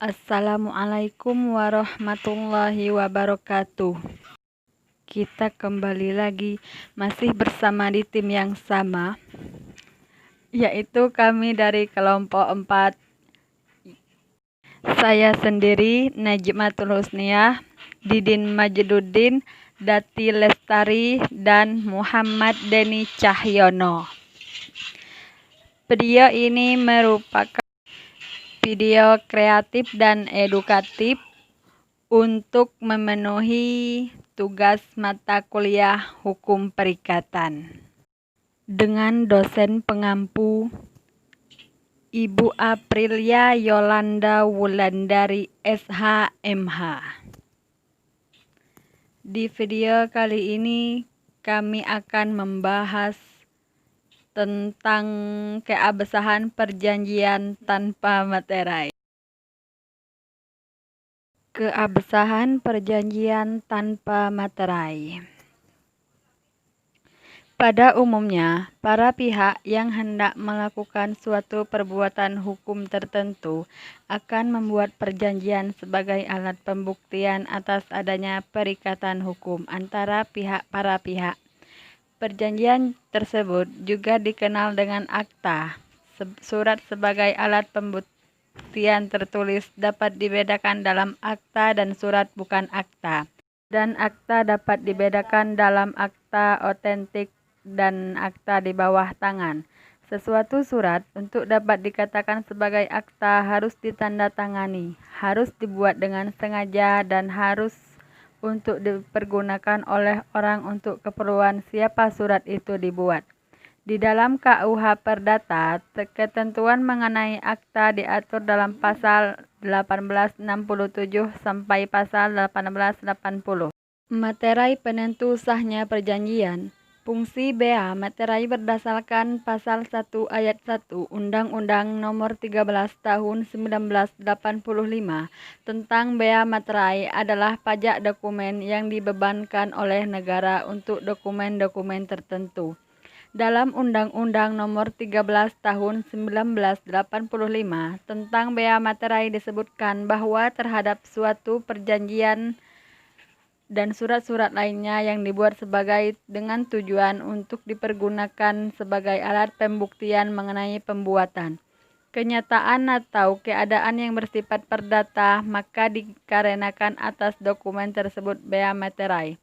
Assalamualaikum warahmatullahi wabarakatuh. Kita kembali lagi masih bersama di tim yang sama, yaitu kami dari kelompok 4. Saya sendiri Najmatul Husniah, Didin Majiduddin, Dati Lestari, dan Muhammad Deni Cahyono. Video ini merupakan video kreatif dan edukatif untuk memenuhi tugas mata kuliah Hukum Perikatan dengan dosen pengampu Ibu Aprilia Yolanda Wulandari SH.MH. Di video kali ini kami akan membahas tentang keabsahan perjanjian tanpa materai. Keabsahan perjanjian tanpa materai. Pada umumnya, para pihak yang hendak melakukan suatu perbuatan hukum tertentu akan membuat perjanjian sebagai alat pembuktian atas adanya perikatan hukum antara para pihak. Perjanjian tersebut juga dikenal dengan akta. Surat sebagai alat pembuktian tertulis dapat dibedakan dalam akta dan surat bukan akta. Dan akta dapat dibedakan dalam akta otentik dan akta di bawah tangan. Sesuatu surat untuk dapat dikatakan sebagai akta harus ditandatangani, harus dibuat dengan sengaja dan harus untuk dipergunakan oleh orang untuk keperluan siapa surat itu dibuat. Di dalam KUH Perdata, ketentuan mengenai akta diatur dalam pasal 1867 sampai pasal 1880. Materai penentu sahnya perjanjian. Fungsi bea materai berdasarkan pasal 1 ayat 1 Undang-Undang Nomor 13 Tahun 1985 tentang bea materai adalah pajak dokumen yang dibebankan oleh negara untuk dokumen-dokumen tertentu. Dalam Undang-Undang Nomor 13 Tahun 1985 tentang bea materai disebutkan bahwa terhadap suatu perjanjian dan surat-surat lainnya yang dibuat dengan tujuan untuk dipergunakan sebagai alat pembuktian mengenai pembuatan, kenyataan atau keadaan yang bersifat perdata, maka dikarenakan atas dokumen tersebut bea materai.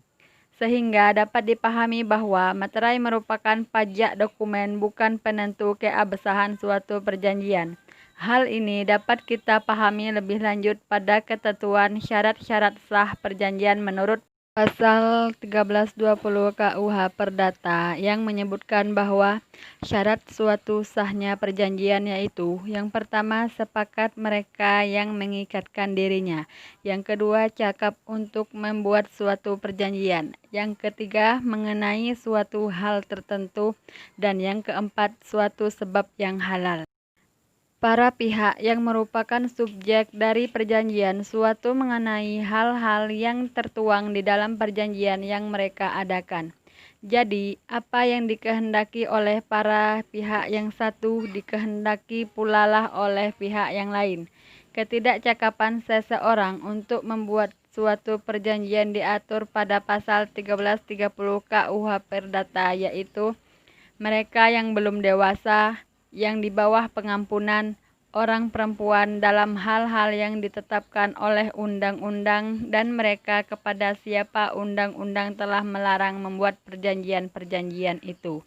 Sehingga dapat dipahami bahwa materai merupakan pajak dokumen, bukan penentu keabsahan suatu perjanjian. Hal ini dapat kita pahami lebih lanjut pada ketentuan syarat-syarat sah perjanjian menurut pasal 1320 KUH Perdata yang menyebutkan bahwa syarat suatu sahnya perjanjian yaitu: yang pertama, sepakat mereka yang mengikatkan dirinya; yang kedua, cakap untuk membuat suatu perjanjian; yang ketiga, mengenai suatu hal tertentu; dan yang keempat, suatu sebab yang halal. Para pihak yang merupakan subjek dari perjanjian suatu mengenai hal-hal yang tertuang di dalam perjanjian yang mereka adakan. Jadi, apa yang dikehendaki oleh para pihak yang satu dikehendaki pula lah oleh pihak yang lain. Ketidakcakapan seseorang untuk membuat suatu perjanjian diatur pada pasal 1330 KUH Perdata, yaitu mereka yang belum dewasa, yang di bawah pengampunan, orang perempuan dalam hal-hal yang ditetapkan oleh undang-undang, dan mereka kepada siapa undang-undang telah melarang membuat perjanjian-perjanjian itu.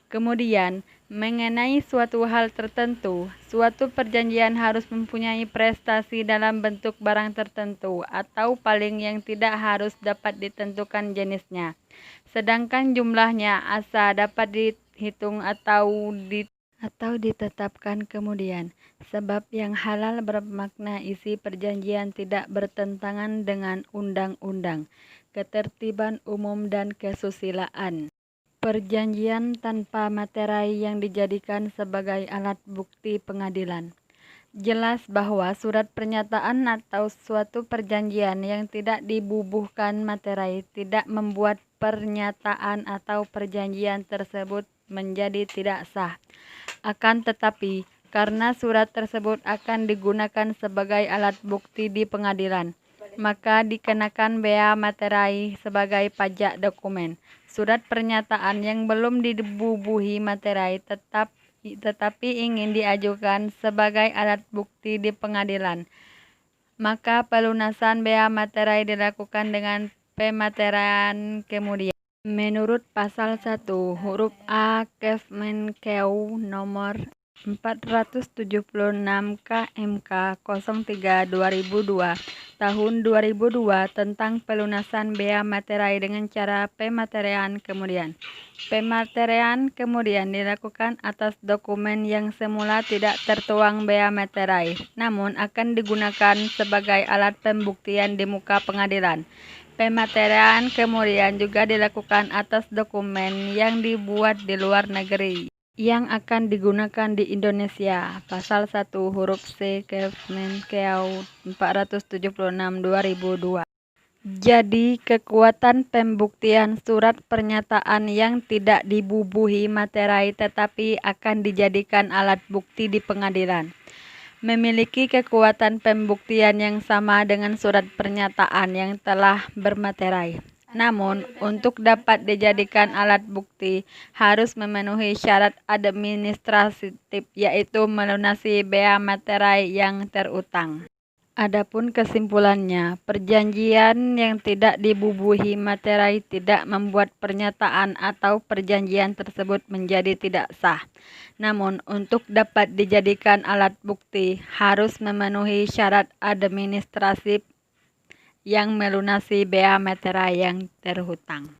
Kemudian, mengenai suatu hal tertentu, suatu perjanjian harus mempunyai prestasi dalam bentuk barang tertentu, atau paling yang tidak harus dapat ditentukan jenisnya. Sedangkan jumlahnya asa dapat dihitung atau ditetapkan kemudian. Sebab yang halal bermakna isi perjanjian tidak bertentangan dengan undang-undang, ketertiban umum dan kesusilaan. Perjanjian tanpa materai yang dijadikan sebagai alat bukti pengadilan. Jelas bahwa surat pernyataan atau suatu perjanjian yang tidak dibubuhkan materai tidak membuat pernyataan atau perjanjian tersebut menjadi tidak sah. Akan tetapi, karena surat tersebut akan digunakan sebagai alat bukti di pengadilan, maka dikenakan bea materai sebagai pajak dokumen. Surat pernyataan yang belum dibubuhi materai tetapi ingin diajukan sebagai alat bukti di pengadilan, maka pelunasan bea materai dilakukan dengan pemateraian kemudian. Menurut Pasal 1 huruf A Kemenkeu Nomor 476 KMK 03/2002 Tahun 2002 tentang pelunasan bea materai dengan cara pemateraian kemudian. Pemateraian kemudian dilakukan atas dokumen yang semula tidak tertuang bea materai, namun akan digunakan sebagai alat pembuktian di muka pengadilan. Pemateraian kemudian juga dilakukan atas dokumen yang dibuat di luar negeri yang akan digunakan di Indonesia. Pasal 1 huruf C Kemenkeu 476/2002. Jadi, kekuatan pembuktian surat pernyataan yang tidak dibubuhi materai tetapi akan dijadikan alat bukti di pengadilan memiliki kekuatan pembuktian yang sama dengan surat pernyataan yang telah bermaterai. Namun, untuk dapat dijadikan alat bukti harus memenuhi syarat administratif, yaitu melunasi bea materai yang terutang. Adapun kesimpulannya, perjanjian yang tidak dibubuhi materai tidak membuat pernyataan atau perjanjian tersebut menjadi tidak sah. Namun, untuk dapat dijadikan alat bukti harus memenuhi syarat administratif yang melunasi bea materai yang terhutang.